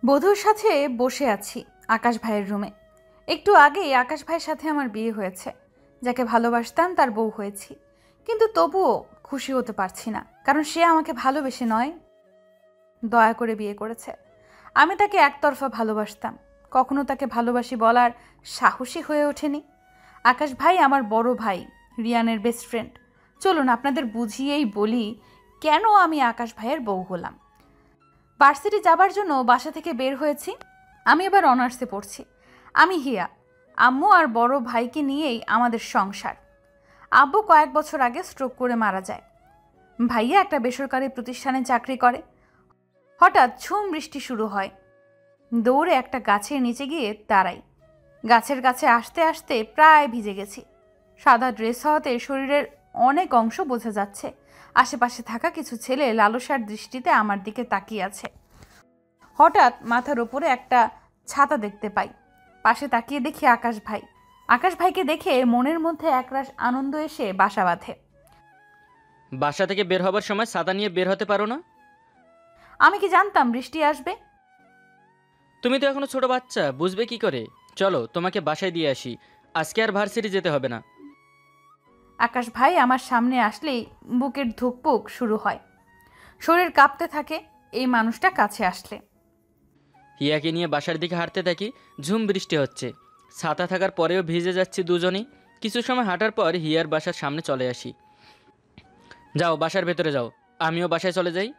বধূর সাথে বসে আছি আকাশ ভাইয়ের রুমে। একটু আগেই আকাশ ভাইয়ের সাথে আমার বিয়ে হয়েছে। যাকে ভালোবাসতাম তার বউ হয়েছি, কিন্তু তবুও খুশি হতে পারছি না, কারণ সে আমাকে ভালোবেসে নয়, দয়া করে বিয়ে করেছে। আমি তাকে একতরফা ভালোবাসতাম, কখনো তাকে ভালোবাসি বলার সাহসী হয়ে ওঠেনি। আকাশ ভাই আমার বড় ভাই, রিয়ানের বেস্ট ফ্রেন্ড। চলুন আপনাদের বুঝিয়েই বলি কেন আমি আকাশ ভাইয়ের বউ হলাম। ভার্সিটি যাবার জন্য বাসা থেকে বের হয়েছি। আমি এবার অনার্সে পড়ছি। আমি হিয়া, আম্মু আর বড় ভাইকে নিয়েই আমাদের সংসার। আব্বু কয়েক বছর আগে স্ট্রোক করে মারা যায়। ভাইয়া একটা বেসরকারি প্রতিষ্ঠানে চাকরি করে। হঠাৎ ঝুম বৃষ্টি শুরু হয়। দৌড়ে একটা গাছের নিচে গিয়ে দাঁড়াই। গাছের কাছে আসতে আসতে প্রায় ভিজে গেছি। সাদা ড্রেস হওয়াতে শরীরের অনেক অংশ বোঝা যাচ্ছে। আশেপাশে থাকা কিছু ছেলে লালসার দৃষ্টিতে আমার দিকে তাকিয়ে আছে। হঠাৎ মাথার উপরে একটা ছাতা দেখতে পাই। পাশে তাকিয়ে দেখি আকাশ ভাই। আকাশ ভাইকে দেখে মনের মধ্যে একরাশ আনন্দ এসে বাসা বাঁধে। বাসা থেকে বের হবার সময় ছাতা নিয়ে বের হতে পারো না? আমি কি জানতাম বৃষ্টি আসবে? তুমি তো এখনো ছোট বাচ্চা, বুঝবে কি করে? চলো তোমাকে বাসায় দিয়ে আসি, আজকে আর ভার্সিটি যেতে হবে না। আকাশ ভাই আমার সামনে আসলেই বুকের ধুকপুক শুরু হয়, শরীর কাঁপতে থাকে এই মানুষটা কাছে আসলে। হিয়াকে নিয়ে বাসার দিকে হাঁটতে থাকি। ঝুম বৃষ্টি হচ্ছে, ছাতা থাকার পরেও ভিজে যাচ্ছি দুজনেই। কিছু সময় হাঁটার পর হিয়ার বাসার সামনে চলে আসি। যাও বাসার ভেতরে যাও, আমিও বাসায় চলে যাই।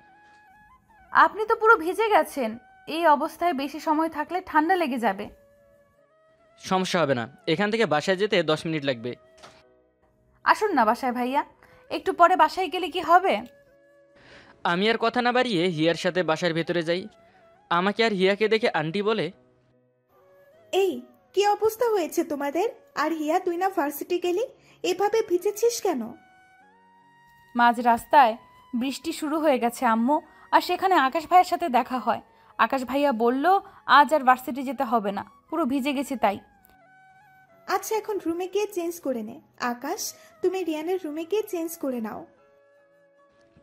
আপনি তো পুরো ভিজে গেছেন, এই অবস্থায় বেশি সময় থাকলে ঠান্ডা লেগে যাবে। সমস্যা হবে না, এখান থেকে বাসায় যেতে 10 মিনিট লাগবে। আসুন না বাসায় ভাইয়া, একটু পরে বাসায় গেলে কি হবে? আমি আর কথা না বাড়িয়ে হিয়ার সাথে বাসার ভেতরে যাই। আমাকে আর হিয়াকে দেখে আন্টি বলে, এই, কি অবস্থা হয়েছে তোমাদের? আর হিয়া, তুই না ভার্সিটি গেলি, এভাবে ভিজেছিস কেন? মাঝ রাস্তায় বৃষ্টি শুরু হয়ে গেছে আম্মু, আর সেখানে আকাশ ভাইয়ের সাথে দেখা হয়। আকাশ ভাইয়া বলল আজ আর ভার্সিটি যেতে হবে না, পুরো ভিজে গেছি তাই। আচ্ছা, এখন রুমে গিয়ে চেঞ্জ করে নে। আকাশ, তুমি রিয়ানের রুমে গিয়ে চেঞ্জ করে নাও।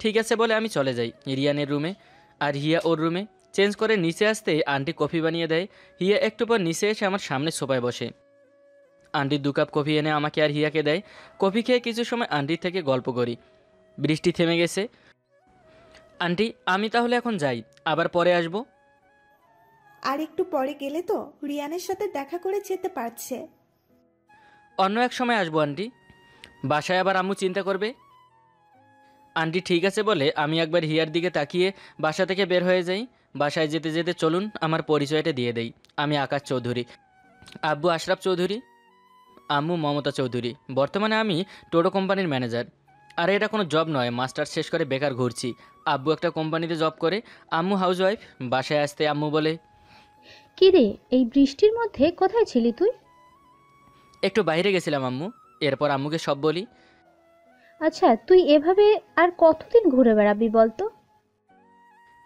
ঠিক আছে বলে আমি চলে যাই রিয়ানের রুমে, আর হিয়া ওর রুমে। চেঞ্জ করে নিচে আসতে আন্টি কফি বানিয়ে দেয়। হিয়া একটু পর নিচে এসে আমার সামনে সোফায় বসে। আন্টি 2 কাপ কফি এনে আমাকে আর হিয়াকে দেয়। কফি খেয়ে কিছু সময় আন্টির থেকে গল্প করি। বৃষ্টি থেমে গেছে। আন্টি, আমি তাহলে এখন যাই, আবার পরে আসব। আর একটু পরে গেলে তো রিয়ানের সাথে দেখা করে যেতে পারছে। অন্য এক সময় আসবো আন্টি, বাসায় আবার আম্মু চিন্তা করবে। আন্টি ঠিক আছে বলে আমি একবার হিয়ার দিকে তাকিয়ে বাসা থেকে বের হয়ে যাই। বাসায় যেতে যেতে চলুন আমার পরিচয়টা দিয়ে দেই। আমি আকাশ চৌধুরী, আব্বু আশরাফ চৌধুরী, আম্মু মমতা চৌধুরী। বর্তমানে আমি টোটো কোম্পানির ম্যানেজার। আর এটা কোনো জব নয়, মাস্টার্স শেষ করে বেকার ঘুরছি। আব্বু একটা কোম্পানিতে জব করে, আম্মু হাউসওয়াইফ। বাসায় আসতে আম্মু বলে, কি রে, এই বৃষ্টির মধ্যে কোথায় ছিলি তুই? একটু বাইরে গেছিলাম আম্মু। এরপর আম্মুকে সব বলি। আচ্ছা, তুই এভাবে আর কতদিন ঘুরে বেড়াবি বলতো?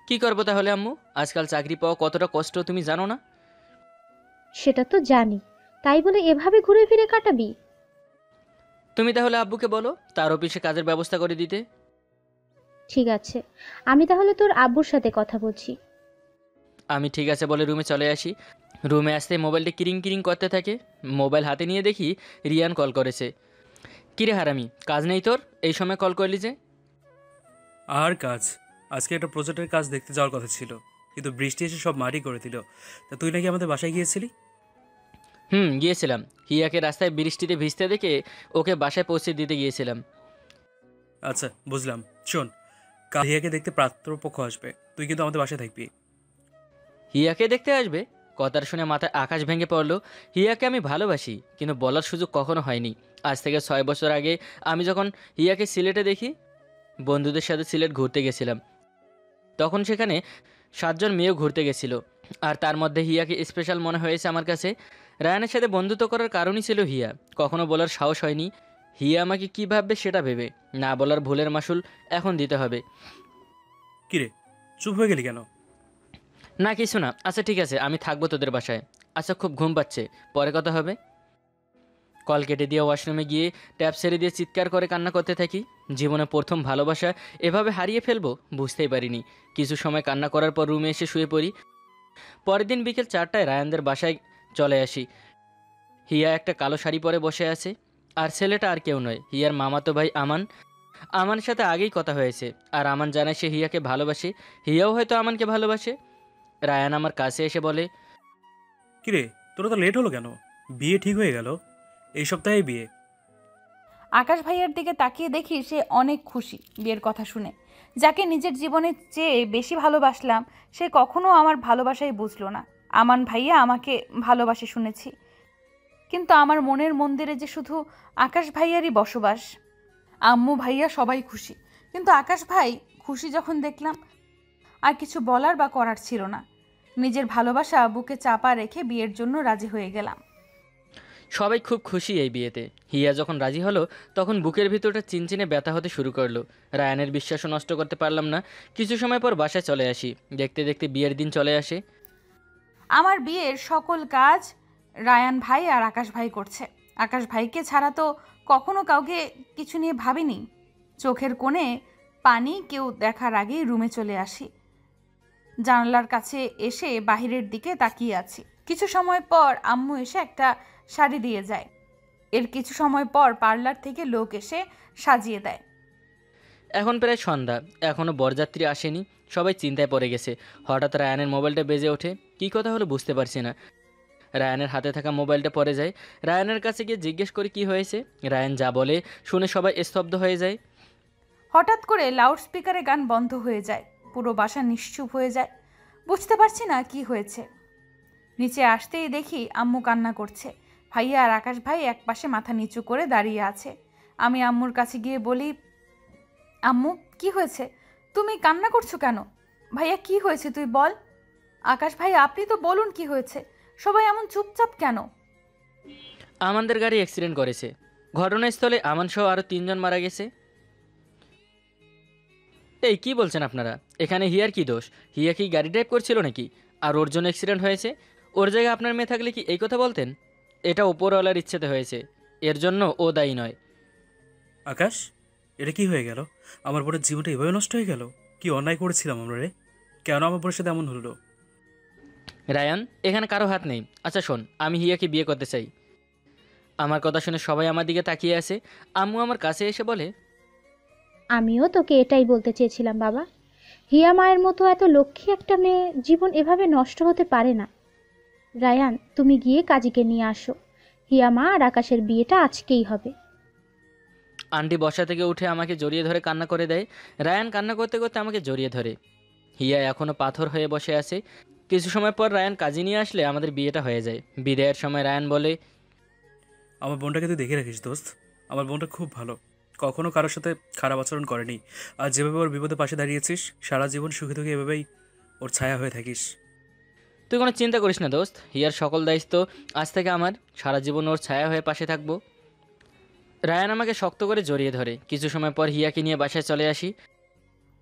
কি করবো তাহলে আম্মু, আজকাল চাকরি পাওয়া কতটা কষ্ট তুমি জানো না? সেটা তো জানি, তাই বলে এভাবে ঘুরে ফিরে কাটাবি? তুমি তাহলে আব্বুকে বলো তার অফিসে কাজের ব্যবস্থা করে দিতে। ঠিক আছে, আমি তাহলে তোর আব্বুর সাথে কথা বলছি। আমি ঠিক আছে বলে রুমে চলে আসি। রুমে আসতে মোবাইলটা কিরিং কিরিং করতে থাকে। মোবাইল হাতে নিয়ে দেখি রিয়ান কল করেছে। কিরে হারামি, কাজ নেই তোর, এই সময় কল করলি যে? আর কাজ, আজকে একটা প্রজেক্টের কাজ দেখতে যাওয়ার কথা ছিল, কিন্তু বৃষ্টি এসে সব মাটি করে দিল। তা তুই নাকি আমাদের বাসায় গিয়েছিলি? গিয়েছিলাম। হিয়াকে রাস্তায় বৃষ্টিতে ভিজতে দেখে ওকে বাসায় পৌঁছে দিতে গিয়েছিলাম। আচ্ছা, বুঝলাম। শোন, কাল হিয়াকে দেখতে পাত্রপক্ষ আসবে, তুই কিন্তু আমাদের বাসায় থাকবি। হিয়াকে দেখতে আসবে? কথাটা শুনে মাথায় আকাশ ভেঙে পড়লো। হিয়াকে আমি ভালোবাসি, কিন্তু বলার সুযোগ কখনো হয়নি। আজ থেকে 6 বছর আগে আমি যখন হিয়াকে সিলেটে দেখি, বন্ধুদের সাথে সিলেট ঘুরতে গেছিলাম। তখন সেখানে 7 জন মেয়েও ঘুরতে গেছিল, আর তার মধ্যে হিয়াকে স্পেশাল মনে হয়েছে আমার কাছে। রায়ানের সাথে বন্ধুত্ব করার কারণই ছিল হিয়া। কখনো বলার সাহস হয়নি। হিয়া আমাকে কী ভাববে সেটা ভেবে না বলার ভুলের মাসুল এখন দিতে হবে। কিরে, চুপ হয়ে গেলি কেন? না কিছু না। আচ্ছা ঠিক আছে, আমি থাকবো তোদের বাসায়। আচ্ছা খুব ঘুম পাচ্ছে, পরে কথা হবে। কল কেটে দিয়ে ওয়াশরুমে গিয়ে ট্যাপ ছেড়ে দিয়ে চিৎকার করে কান্না করতে থাকি। জীবনে প্রথম ভালোবাসা এভাবে হারিয়ে ফেলবো বুঝতেই পারিনি। কিছু সময় কান্না করার পর রুমে এসে শুয়ে পড়ি। পরের দিন বিকেল 4টায় রায়ানদের বাসায় চলে আসি। হিয়া একটা কালো শাড়ি পরে বসে আছে, আর ছেলেটা আর কেউ নয়, হিয়ার মামাতো ভাই আমান। আমানের সাথে আগেই কথা হয়েছে, আর আমান জানায় সে হিয়াকে ভালোবাসে, হিয়াও হয়তো আমানকে ভালোবাসে। রায়ান আমার কাছে এসে বলে, কিরে, তোরা তো লেট হলো কেন? বিয়ে ঠিক হয়ে গেল, এই সপ্তাহে বিয়ে। আকাশ ভাইয়ার দিকে তাকিয়ে দেখি সে অনেক খুশি বিয়ের কথা শুনে। যাকে নিজের জীবনের চেয়ে বেশি ভালোবাসলাম সে কখনো আমার ভালোবাসাই বুঝলো না। আমান ভাইয়া আমাকে ভালোবাসে শুনেছি, কিন্তু আমার মনের মন্দিরে যে শুধু আকাশ ভাইয়ারই বসবাস। আম্মু ভাইয়া সবাই খুশি, কিন্তু আকাশ ভাই খুশি যখন দেখলাম আর কিছু বলার বা করার ছিল না। নিজের ভালোবাসা বুকে চাপা রেখে বিয়ের জন্য রাজি হয়ে গেলাম। সবাই খুব খুশি এই বিয়েতে। হিয়া যখন রাজি হলো তখন বুকের ভিতরটা চিনচিনে ব্যথা হতে শুরু করলো। রায়ানের বিশ্বাসও নষ্ট করতে পারলাম না। কিছু সময় পর বাসায় চলে আসি। দেখতে দেখতে বিয়ের দিন চলে আসে। আমার বিয়ের সকল কাজ রায়ান ভাই আর আকাশ ভাই করছে। আকাশ ভাইকে ছাড়া তো কখনো কাউকে কিছু নিয়ে ভাবিনি। চোখের কোণে পানি কেউ দেখার আগেই রুমে চলে আসি। জানালার কাছে এসে বাহিরের দিকে তাকিয়ে আছি। কিছু সময় পর আম্মু এসে একটা শাড়ি দিয়ে যায়। এর কিছু সময় পর পার্লার থেকে লোক এসে সাজিয়ে দেয়। এখন প্রায় সন্ধ্যা, এখনও বরযাত্রী আসেনি। সবাই চিন্তায় পড়ে গেছে। হঠাৎ রায়ানের মোবাইলটা বেজে ওঠে। কী কথা হলো বুঝতে পারছি না। রায়ানের হাতে থাকা মোবাইলটা পড়ে যায়। রায়ানের কাছে গিয়ে জিজ্ঞেস করি কী হয়েছে। রায়ান যা বলে শুনে সবাই স্তব্ধ হয়ে যায়। হঠাৎ করে লাউড স্পিকারে গান বন্ধ হয়ে যায়। পুরো বাসা নিশ্চুপ হয়ে যায়। বুঝতে পারছি না কি হয়েছে। নিচে আসতেই দেখি আম্মু কান্না করছে। ভাইয়া আর আকাশ ভাই একপাশে মাথা নিচু করে দাঁড়িয়ে আছে। আমি আম্মুর কাছে গিয়ে বলি, আম্মু কি হয়েছে? তুমি কান্না করছো কেন? ভাইয়া কি হয়েছে তুই বল। আকাশ ভাই আপনি তো বলুন কি হয়েছে, সবাই এমন চুপচাপ কেন? আমাদের গাড়ি অ্যাক্সিডেন্ট করেছে। ঘটনাস্থলে আমানসহ আরও 3 জন মারা গেছে। এই কি বলছেন আপনারা? এখানে হিয়ার কি দোষ? হিয়া কি গাড়ি ড্রাইভ করছিল নাকি? আর ওর জন্য অ্যাক্সিডেন্ট হয়েছে? ওর জায়গায় আপনার মেয়ে থাকলে কি এই কথা বলতেন? এটা উপরওয়ালার ইচ্ছেতে হয়েছে, এর জন্য ও দায়ী নয়। আকাশ, এটা কি হয়ে গেল? আমার বোনের জীবনটা এভাবে নষ্ট হয়ে গেল? কি অন্যায় করেছিলাম আমরা রে? কেন আমার বোনের সাথে এমন হলো? রায়ান, এখানে কারো হাত নেই। আচ্ছা শোন, আমি হিয়াকে বিয়ে করতে চাই। আমার কথা শুনে সবাই আমার দিকে তাকিয়ে আছে। আম্মু আমার কাছে এসে বলে, আমিও তোকে এটাই বলতে চেয়েছিলাম বাবা। হিয়া মায়ের মতো এত লক্ষ্মী একটা মেয়ে জীবন এভাবে নষ্ট হতে পারে না। রায়ান, তুমি গিয়ে কাজীকে নিয়ে আসো। হিয়া মা আর আকাশের বিয়েটা আজকেই হবে। আন্টি বসা থেকে উঠে আমাকে জড়িয়ে ধরে কান্না করে দেয়। রায়ান কান্না করতে করতে আমাকে জড়িয়ে ধরে। হিয়া এখনও পাথর হয়ে বসে আছে। কিছু সময় পর রায়ান কাজী নিয়ে আসলে আমাদের বিয়েটা হয়ে যায়। বিদায়ের সময় রায়ান বলে, আমার বোনটাকে তুই দেখে রাখিস দোস্ত। আমার বোনটা খুব ভালো, কখনো কারোর সাথে খারাপ আচরণ করেনি। আর যেভাবে ওর বিপদে পাশে দাঁড়িয়েছিস, সারা জীবন সুখে সুখে এভাবেই ওর ছায়া হয়ে থাকিস। তুই কোনো চিন্তা করিস না দোস্ত, হিয়ার সকল দায়িত্ব আজ থেকে আমার। সারা জীবন ওর ছায়া হয়ে পাশে থাকবো। রায়ান আমাকে শক্ত করে জড়িয়ে ধরে। কিছু সময় পর হিয়াকে নিয়ে বাসায় চলে আসি।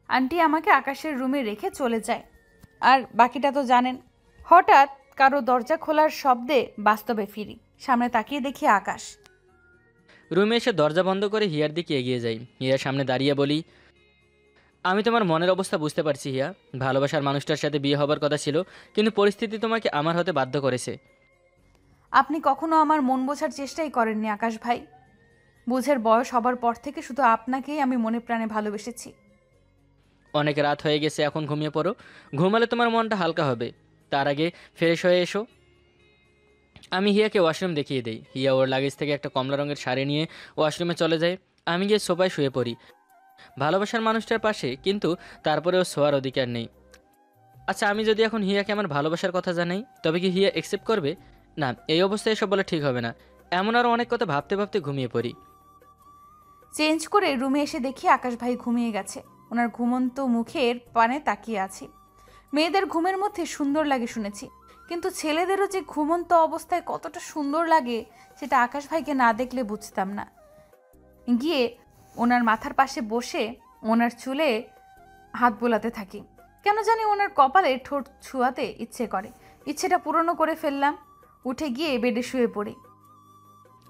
আন্টি আমাকে আকাশের রুমে রেখে চলে যায়। আর বাকিটা তো জানেন। হঠাৎ কারো দরজা খোলার শব্দে বাস্তবে ফিরি। সামনে তাকিয়ে দেখি আকাশ। রুমে এসে দরজা বন্ধ করে হিয়ার দিকে এগিয়ে যাই। হিয়ার সামনে দাঁড়িয়ে বলি, আমি তোমার মনের অবস্থা বুঝতে পারছি হিয়া। ভালোবাসার মানুষটার সাথে বিয়ে হবার কথা ছিল, কিন্তু পরিস্থিতি তোমাকে আমার হতে বাধ্য করেছে। আপনি কখনো আমার মন বোঝার চেষ্টাই করেননি আকাশ ভাই। বুঝের বয়স হবার পর থেকে শুধু আপনাকেই আমি মনে প্রাণে ভালোবেসেছি। অনেক রাত হয়ে গেছে, এখন ঘুমিয়ে পড়ো। ঘুমালে তোমার মনটা হালকা হবে। তার আগে ফ্রেশ হয়ে এসো। আমি হিয়াকে ওয়াশরুম দেখিয়ে দিই। হিয়া ওর লাগেজ থেকে একটা কমলা রঙের শাড়ি নিয়ে ওয়াশরুমে চলে যায়। আমি গিয়ে সোফায় শুয়ে পড়ি ভালোবাসার মানুষটার পাশে, কিন্তু তারপরেও শোয়ার অধিকার নেই। আচ্ছা, আমি যদি এখন হিয়াকে আমার ভালোবাসার কথা জানাই, তবে কি হিয়া অ্যাকসেপ্ট করবে? না, এই অবস্থায় এসব বলা ঠিক হবে না। এমন আরও অনেক কথা ভাবতে ভাবতে ঘুমিয়ে পড়ি। চেঞ্জ করে রুমে এসে দেখি আকাশ ভাই ঘুমিয়ে গেছে। ওনার ঘুমন্ত মুখের পানে তাকিয়ে আছি। মেয়েদের ঘুমের মধ্যে সুন্দর লাগে শুনেছি, কিন্তু ছেলেদেরও যে ঘুমন্ত অবস্থায় কতটা সুন্দর লাগে সেটা আকাশ ভাইকে না দেখলে বুঝতাম না। গিয়ে ওনার মাথার পাশে বসে ওনার চুলে হাত বোলাতে থাকি। কেন জানি ওনার কপালে ঠোঁট ছুঁয়াতে ইচ্ছে করে। ইচ্ছেটা পূরণও করে ফেললাম। উঠে গিয়ে বেডে শুয়ে পড়ি।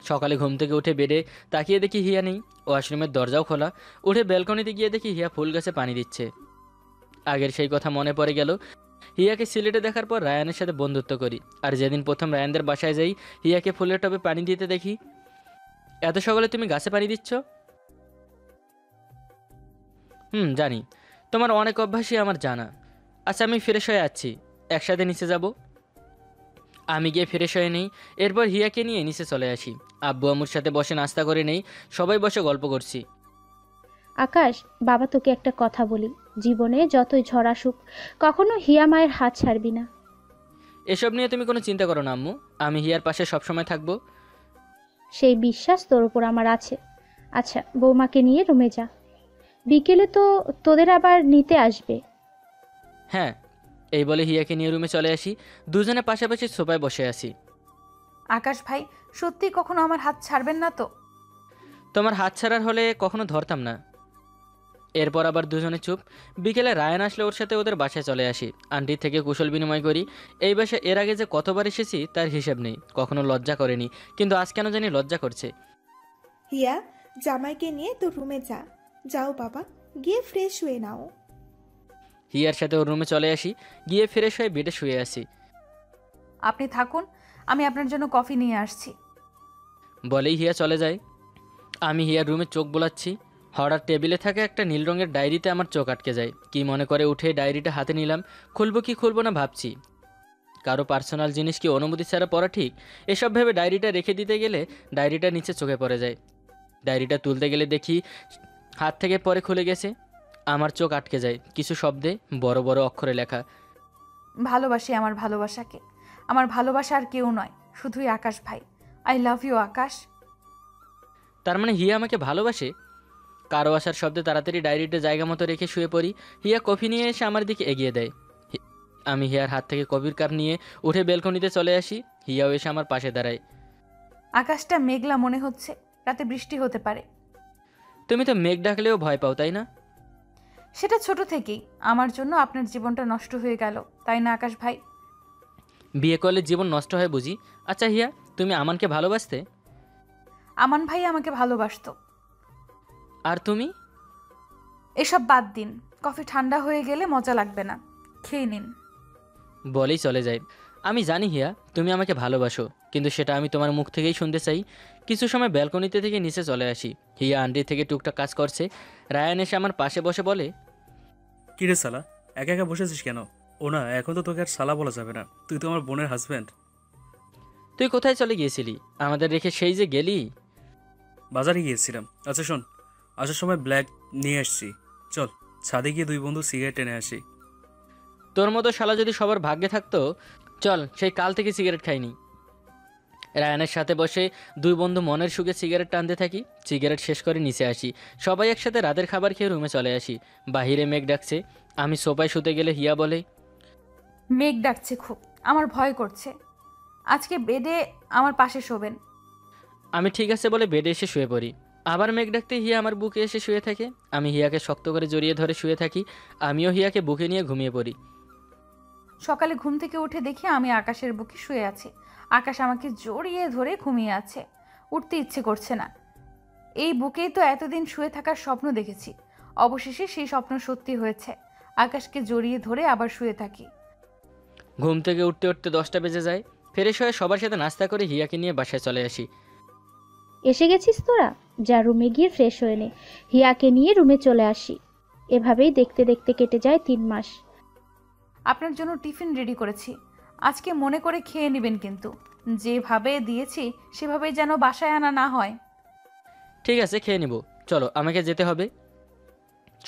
সকালে ঘুম থেকে উঠে বেডে তাকিয়ে দেখি হিয়া নেই। ওয়াশরুমের দরজাও খোলা। উঠে ব্যালকনিতে গিয়ে দেখি হিয়া ফুল গাছে পানি দিচ্ছে। আগের সেই কথা মনে পড়ে গেল। হিয়াকে সিলেটে দেখার পর রায়ানের সাথে বন্ধুত্ব করি। আর যেদিন প্রথম রায়ানদের বাসায় যাই, হিয়াকে ফুলের টবে পানি দিতে দেখি। এত সকালে তুমি গাছে পানি দিচ্ছ? জানি, তোমার অনেক অভ্যাসই আমার জানা। আচ্ছা, আমি ফ্রেশ হয়ে যাচ্ছি, একসাথে নিচে যাব। আমি গিয়ে ফ্রেশ হয়ে নেই, এরপর হিয়াকে নিয়ে নিচে চলে আসি। আব্বু আম্মুর সাথে বসে নাস্তা করে নেই, সবাই বসে গল্প করছি। আকাশ, বাবা তোকে একটা কথা বলি, জীবনে যতই ঝড় আসুক কখনো হিয়া মায়ের হাত ছাড়বি না। এসব নিয়ে তুমি কোনো চিন্তা করো না আম্মু, আমি হিয়ার পাশে সবসময় থাকবো। সেই বিশ্বাস তোর ওপর আমার আছে। আচ্ছা, বৌমাকে নিয়ে রুমে যা, বিকেলে তো তোদের আবার নিতে আসবে। হ্যাঁ, এই বলে হিয়াকে নিয়ে রুমে চলে আসি। দুজনে পাশাপাশি সোফায় বসে আছি। আকাশ ভাই, সত্যি কখনো আমার হাত ছাড়বেন না তো? তোমার হাত ছাড়ার হলে কখনো ধরতাম না। এরপর আবার দুজনে চুপ। বিকেলে রায়ান আসলে ওর সাথে ওদের বাসায় চলে আসি। আন্টির থেকে কুশল বিনিময় করি। এই বাসায় এর আগে যে কতবার এসেছি তার হিসেব নেই, কখনো লজ্জা করেনি, কিন্তু আজ কেন জানি লজ্জা করছে। হিয়া, জামাইকে নিয়ে তো রুমে যা। যাও বাবা, গিয়ে ফ্রেশ হয়ে নাও। হিয়ার সাথে ওর রুমে চলে আসি, গিয়ে ফ্রেশ হয়ে বেডে শুয়ে আসি। আপনি থাকুন, আমি আপনার জন্য কফি নিয়ে আসছি। বলেই হিয়া চলে যায়। আমি হিয়ার রুমে চোখ বোলাচ্ছি, হঠাৎ টেবিলে থাকা একটা নীল রঙের ডায়েরিতে আমার চোখ আটকে যায়। কি মনে করে উঠে ডায়েরিটা হাতে নিলাম। খুলবো কি খুলবো না ভাবছি। কারো পার্সোনাল জিনিস কি অনুমতি ছাড়া পড়া ঠিক? এসব ভেবে ডায়েরিটা রেখে দিতে গেলে ডায়েরিটা নিচে চোখে পড়ে যায়। ডায়েরিটা তুলতে গেলে দেখি হাত থেকে পরে খুলে গেছে। আমার চোখ আটকে যায়, কিছু শব্দে বড় বড় অক্ষরে লেখা। ভালোবাসি আমার ভালোবাসাকে। আমার ভালোবাসা আর কেউ নয়, শুধুই আকাশ ভাই। আই লাভ ইউ আকাশ। তার মানে হিয়া আমাকে ভালোবাসে? কারো আসার শব্দে তাড়াতাড়ি ডায়েরিটা জায়গা মতো রেখে শুয়ে পড়ি। হিয়া কফি নিয়ে এসে আমার দিকে এগিয়ে দেয়। আমি হিয়ার হাত থেকে কফির কাপ নিয়ে উঠে বেলকনিতে চলে আসি। হিয়াও এসে আমার পাশে দাঁড়ায়। আকাশটা মেঘলা মনে হচ্ছে, রাতে বৃষ্টি হতে পারে। তুমি তো মেঘ ডাকলেও ভয় পাও, তাই না? সেটা ছোট থেকেই। আমার জন্য আপনার জীবনটা নষ্ট হয়ে গেল, তাই না আকাশ ভাই? বিয়ে করলে জীবন নষ্ট হয় বুঝি? আচ্ছা হিয়া, তুমি আমানকে ভালোবাসতে? আমান ভাই আমাকে ভালোবাসতো। আর তুমি? এসব বাদ দিন, কফি ঠান্ডা হয়ে গেলে মজা লাগবে না, খেয়ে নিন। বলেই চলে যায়। আমি জানি হিয়া, তুমি আমাকে ভালোবাসো, কিন্তু সেটা আমি তোমার মুখ থেকেই শুনতে চাই। কিছু সময় ব্যালকনিতে থেকে নিচে চলে আসি। হিয়া আন্টি থেকে টুকটাক কাজ করছে। রায়ান এসে আমার পাশে বসে বলে, কিরে সালা, একা একা বসেছিস কেন? ও না, এখন তো তোকে আর সালা বলা যাবে না, তুই তো আমার বোনের হাজব্যান্ড। তুই কোথায় চলে গিয়েছিলি আমাদের রেখে, সেই যে গেলি? বাজারে গিয়েছিলাম। আচ্ছা শোন, আসার সময় ব্ল্যাক নিয়ে আসছি, চল ছাদে গিয়ে দুই বন্ধু সিগারেট টেনে আসি। তোর মতো শালা যদি সবার ভাগ্যে থাকতো, চল, সেই কাল থেকে সিগারেট খাইনি। রায়ানের সাথে বসে দুই বন্ধু মনের সুখে সিগারেট টানতে থাকি। সিগারেট শেষ করে নিচে আসি। সবাই একসাথে রাতের খাবার খেয়ে রুমে চলে আসি। বাহিরে মেঘ ডাকছে। আমি সোফায় শুতে গেলে হিয়া বলে, মেঘ ডাকছে খুব, আমার ভয় করছে। আজকে বেডে আমার পাশে শোবেন। আমি ঠিক আছে বলে বেডে এসে শুয়ে পড়ি। আবার মেঘ ডাকতে হিয়া আমার বুকে এসে শুয়ে থাকে। আমি হিয়াকে শক্ত করে জড়িয়ে ধরে শুয়ে থাকি। আমিও হিয়াকে বুকে নিয়ে ঘুমিয়ে পড়ি। সকালে ঘুম থেকে উঠে দেখি আমি আকাশের বুকে শুয়ে আছি। আকাশ আমাকে জড়িয়ে ধরে ঘুমিয়ে আছে, উঠতে ইচ্ছে করছে না। এই বুকেই তো এতদিন শুয়ে থাকার স্বপ্ন দেখেছি, অবশেষে সেই স্বপ্ন সত্যি হয়েছে। আকাশকে জড়িয়ে ধরে আবার শুয়ে থাকি। ঘুম থেকে উঠতে উঠতে 10টা বেজে যায়। ফ্রেশ হয়ে সবার সাথে নাস্তা করে হিয়াকে নিয়ে বাসায় চলে আসি। এসে গেছিস তোরা? যা রুমে গিয়ে ফ্রেশ হয়ে নে। হিয়াকে নিয়ে রুমে চলে আসি। এভাবেই দেখতে দেখতে কেটে যায় 3 মাস। আপনার জন্য টিফিন রেডি করেছি, আজকে মনে করে খেয়ে নেবেন, কিন্তু যেভাবে দিয়েছি সেভাবে যেন বাসায় আনা না হয়। ঠিক আছে, খেয়ে নিব, চলো, আমাকে যেতে হবে।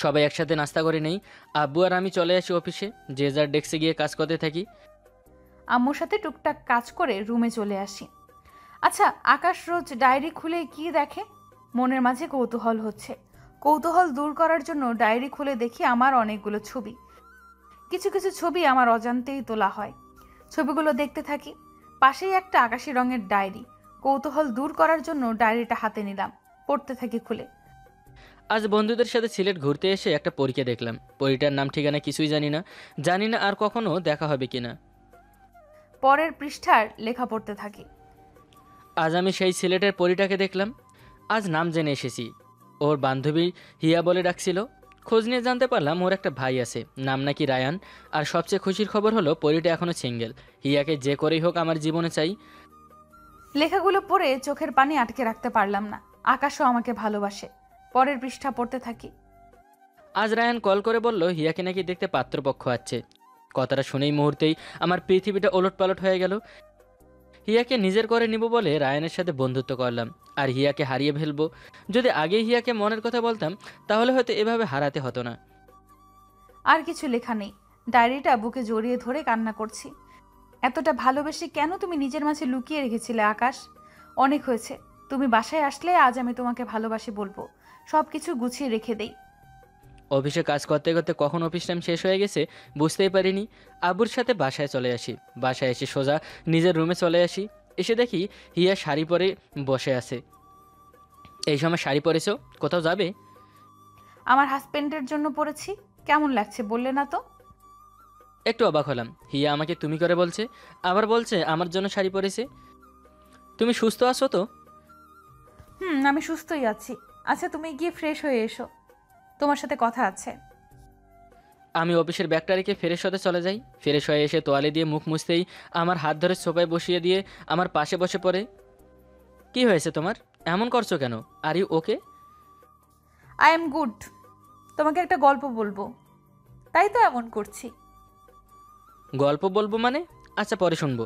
সবাই একসাথে নাস্তা করে নেই। আব্বু আর আমি চলে আসি অফিসে, যে যার ডেস্কে গিয়ে কাজ করতে থাকি। আম্মুর সাথে টুকটাক কাজ করে রুমে চলে আসি। আচ্ছা, আকাশ রোজ ডায়েরি খুলে কি দেখে? মনের মাঝে কৌতূহল হচ্ছে। কৌতূহল দূর করার জন্য ডায়েরি খুলে দেখি আমার অনেকগুলো ছবি। কিছু কিছু ছবি আমার অজান্তেই তোলা হয়। ছবিগুলো দেখতে থাকি। পাশেই একটা আকাশি রঙের ডায়েরি। কৌতূহল দূর করার জন্য ডায়েরিটা হাতে নিলাম, পড়তে থাকি খুলে। আজ বন্ধুদের সাথে সিলেট ঘুরতে এসে একটা পরীকে দেখলাম। পরীটার নাম ঠিকানা কিছুই জানি না, জানি না আর কখনো দেখা হবে কিনা। পরের পৃষ্ঠার লেখা পড়তে থাকি। আজ আমি সেই সিলেটের পরীটাকে দেখলাম। আজ নাম জেনে এসেছি। ওর বান্ধবী হিয়া বলে ডাকছিল। খোঁজ নিয়ে জানতে পারলাম ওর একটা ভাই আছে, নাম নাকি রায়ান। আর সবচেয়ে খুশির খবর হলো পরিটা এখনও সিঙ্গেল। হিয়াকে যে করেই হোক আমার জীবনে চাই। লেখাগুলো পড়ে চোখের পানি আটকে রাখতে পারলাম না। আকাশও আমাকে ভালোবাসে। পরের পৃষ্ঠা পড়তে থাকি। আজ রায়ান কল করে বলল হিয়াকে নাকি দেখতে পাত্রপক্ষ আছে। কথাটা শুনেই মুহূর্তেই আমার পৃথিবীটা ওলটপালট হয়ে গেল। হিয়াকে নিজের করে নিব বলে রায়ানের সাথে বন্ধুত্ব করলাম, আর হিয়াকে হারিয়ে ফেলবো। যদি আগে হিয়াকে মনের কথা বলতাম তাহলে হয়তো এভাবে হারাতে হতো না। আর কিছু লেখা নেই। ডায়েরিটা বুকে জড়িয়ে ধরে কান্না করছি। এতটা ভালোবেসে কেন তুমি নিজের মাঝে লুকিয়ে রেখেছিলে আকাশ? অনেক হয়েছে। তুমি বাসায় আসলে আজ আমি তোমাকে ভালোবাসি বলবো। সব কিছু গুছিয়ে রেখে দেই। অফিসে কাজ করতে করতে কখন অফিস টাইম শেষ হয়ে গেছে বুঝতেই পারিনি। আব্বুর সাথে বাসায় চলে আসি। বাসায় এসে সোজা নিজের রুমে চলে আসি। এসে দেখি হিয়া শাড়ি পরে বসে আছে। এই সময় শাড়ি পরেছো, কোথাও যাবে? আমার হাজবেন্ডের জন্য পড়েছি। কেমন লাগছে বললে না তো? একটু অবাক হলাম। হিয়া আমাকে তুমি করে বলছে, আবার বলছে আমার জন্য শাড়ি পরেছে। তুমি সুস্থ আছো তো? আমি সুস্থই আছি। আচ্ছা তুমি গিয়ে ফ্রেশ হয়ে এসো, তোমার সাথে কথা আছে। আমি অফিসের ব্যাগটা রেখে ফ্রেশ হতে চলে যাই। ফ্রেশ হয়ে এসে তোয়ালে দিয়ে মুখ মুছতেই আমার হাত ধরে সোফায় বসিয়ে দিয়ে আমার পাশে বসে পড়ে। কি হয়েছে তোমার? এমন করছো কেন? Are you okay? I am good. তোমাকে একটা গল্প বলবো, তাই তো এমন করছি। গল্প বলবো মানে? আচ্ছা পরে শুনবো।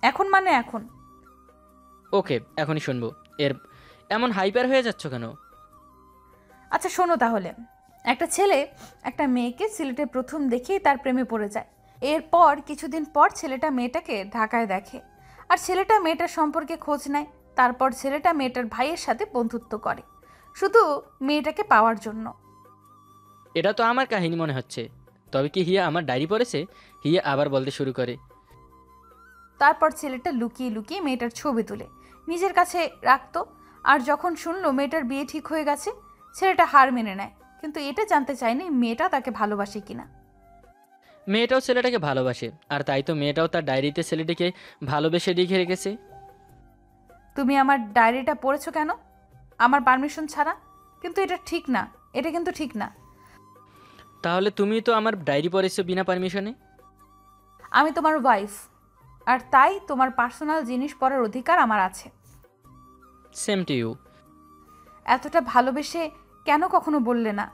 এখন মানে এখন। ওকে, এখনই শুনবো। এর এমন হাইপার হয়ে যাচ্ছ কেন? আচ্ছা শোনো তাহলে। একটা ছেলে একটা মেয়েকে সিলেটে প্রথম দেখেই তার প্রেমে পড়ে যায়। এরপর কিছুদিন পর ছেলেটা মেয়েটাকে ঢাকায় দেখে, আর ছেলেটা মেয়েটার সম্পর্কে খোঁজ নেয়। তারপর ছেলেটা মেয়েটার ভাইয়ের সাথে বন্ধুত্ব করে, শুধু মেয়েটাকে পাওয়ার জন্য। এটা তো আমার কাহিনী মনে হচ্ছে। তবে কি হিয়া আমার ডায়েরি পড়েছে? হিয়া আবার বলতে শুরু করে। তারপর ছেলেটা লুকিয়ে লুকিয়ে মেয়েটার ছবি তুলে নিজের কাছে রাখতো। আর যখন শুনলো মেয়েটার বিয়ে ঠিক হয়ে গেছে, ছেলেটা হার মেনে নেয়। কিন্তু এটা জানতে চায়নি মেয়েটা তাকে ভালোবাসে কিনা। মেয়েটাও ছেলেটাকে ভালোবাসে, আর তাই তো মেয়েটাও তার ডায়েরিতে ছেলেটিকে ভালোবেসে লিখে রেখেছে। তুমি আমার ডায়েরিটা পড়েছো কেন আমার পারমিশন ছাড়া? কিন্তু এটা ঠিক না, এটা কিন্তু ঠিক না। তাহলে তুমি তো আমার ডায়েরি পড়েছো বিনা পারমিশনে। আমি তোমার ওয়াইফ, আর তাই তোমার পার্সোনাল জিনিস পড়ার অধিকার আমার আছে। Same to you. এতটা ভালোবেসে কেন কখনো বললে না?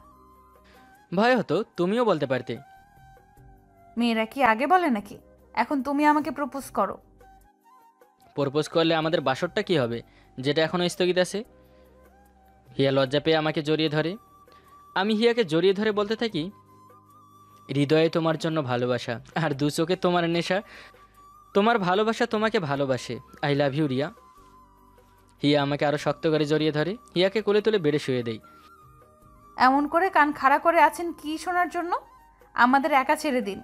ভয় হতো, তুমিও বলতে পারতে। মেয়েরা কি আগে বলে নাকি? এখন তুমি আমাকে প্রপোজ করো। প্রপোজ করলে আমাদের বাসরটা কি হবে, যেটা এখনও স্থগিত আছে? হিয়া লজ্জা পেয়ে আমাকে জড়িয়ে ধরে। আমি হিয়াকে জড়িয়ে ধরে বলতে থাকি, হৃদয়ে তোমার জন্য ভালোবাসা, আর দু চোখে তোমার নেশা। তোমার ভালোবাসা তোমাকে ভালোবাসে। I love you Riya. Hiya আমাকে আরও শক্ত করে জড়িয়ে ধরে। হিয়াকে কোলে তুলে বেড়ে শুয়ে দেই। এমন করে কান খাড়া করে আছেন কি শোনার জন্য? আমাদের একা ছেড়ে দিন।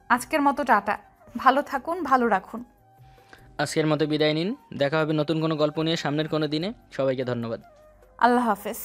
আজকের মতো টাটা। ভালো থাকুন, ভালো রাখুন। আজকের মতো বিদায় নিন। দেখা হবে নতুন কোনো গল্প নিয়ে সামনের কোনো দিনে। সবাইকে ধন্যবাদ। আল্লাহ হাফেজ।